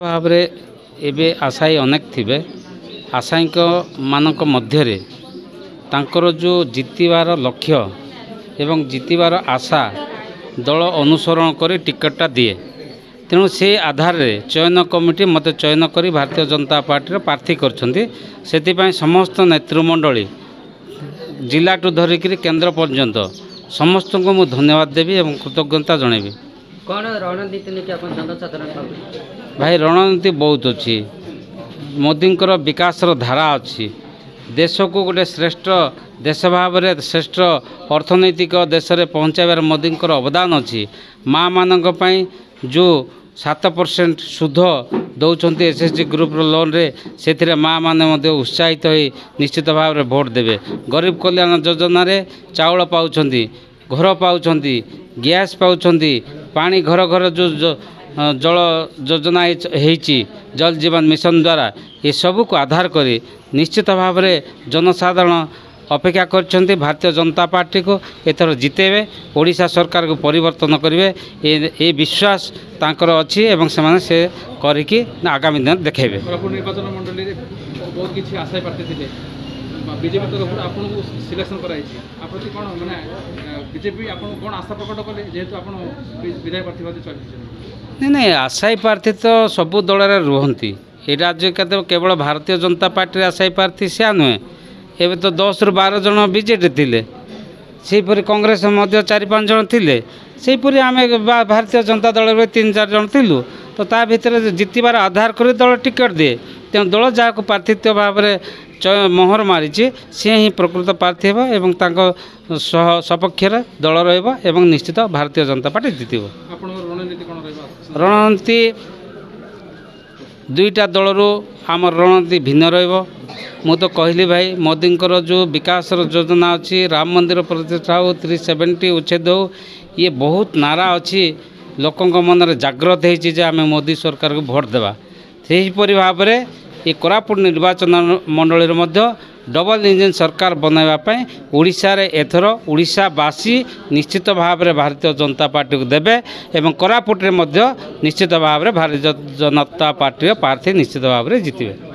भाव एबे आशायी अनेक थिबे आशायी मानक मध्यरे तांकर जो जितबार लक्ष्य एवं जितबार आशा दल अनुसरण कर टिकटटा दिए तेणु से आधार रे चयन कमिटी मत चयन कर भारतीय जनता पार्टी प्रार्थी कर समस्त नेतृमंडली जिला टू धरिक केन्द्र पर्यंत समस्त को मुझे धन्यवाद देवी और कृतज्ञता जनइबी। कौन रणनीति जनसाधारण भाई रणनीति बहुत अच्छी मोदी विकास धारा अच्छी देश को गोटे श्रेष्ठ देश भाव में श्रेष्ठ अर्थनैतिक देश में पहुँचाइबार मोदी अवदान अच्छी माँ मानक जो 7% सुध दौरान एसएचजी ग्रुप लोन रे से माँ मैंने उत्साहित हो निश्चित भाव में भोट देवे। गरीब कल्याण योजना रे चाउल पाँच घर पाँच गैस पाँच पानी घर घर जो जल योजना होती जल जीवन मिशन द्वारा ये सब को आधार कर निश्चित भाव में जनसाधारण अपेक्षा कर भारतीय जनता पार्टी को एथर जितेबे ओडिशा सरकार को परिवर्तन करेंगे ये विश्वास तांकर अच्छी एवं से करिकी आगामी दिन देखेबे। निर्वाचन मंडली बहुत किसी आशा प्रार्थी थे बीजेपी तरफ आपको सिलेक्शन कराई कौन माने बीजेपी आपको कौन आशा प्रकट कले जेहेतु आप विधायक प्रार्थी भाव चलते नहीं आशायी प्रार्थी तो सबू दल रुहति ये राज्य केवल भारतीय जनता पार्टी आशायी प्रार्थी से नुहे एवं तो 10 ରୁ 12 जन बीजेडी थिले सेपरी कांग्रेस 4-5 जन थिले सेपरी आमे भारतीय जनता दल में 3-4 जन थिलु तो ता भितर जितबार आधार कर दल टिकट दिए तेणु दल जहाँ प्रार्थित्व भाव में मोहर मारी सी ही प्रकृत प्रार्थी हो एवं सपक्ष दल रही निश्चित भारतीय जनता पार्टी जितब। रणनीति दुईटा दलरू आम रणनीति भिन्न रही मु तो कहली भाई मोदी जो विकास योजना अच्छी राम मंदिर प्रतिष्ठा हो 370 उच्छेद हो ये बहुत नारा अच्छी लोकों मन में जागृत होती आम मोदी सरकार को भोट देवा सेहीपरि भाव में ये कोरापुट निर्वाचन मंडल डबल इंजन सरकार बनवाई ओडिशा रे एथर ओडिशावासी निश्चित भाव में भारतीय जनता पार्टी को देवे एवं कोरापुट रे निश्चित भाव में भारतीय जनता पार्टी प्रार्थी निश्चित भाव में जितबे।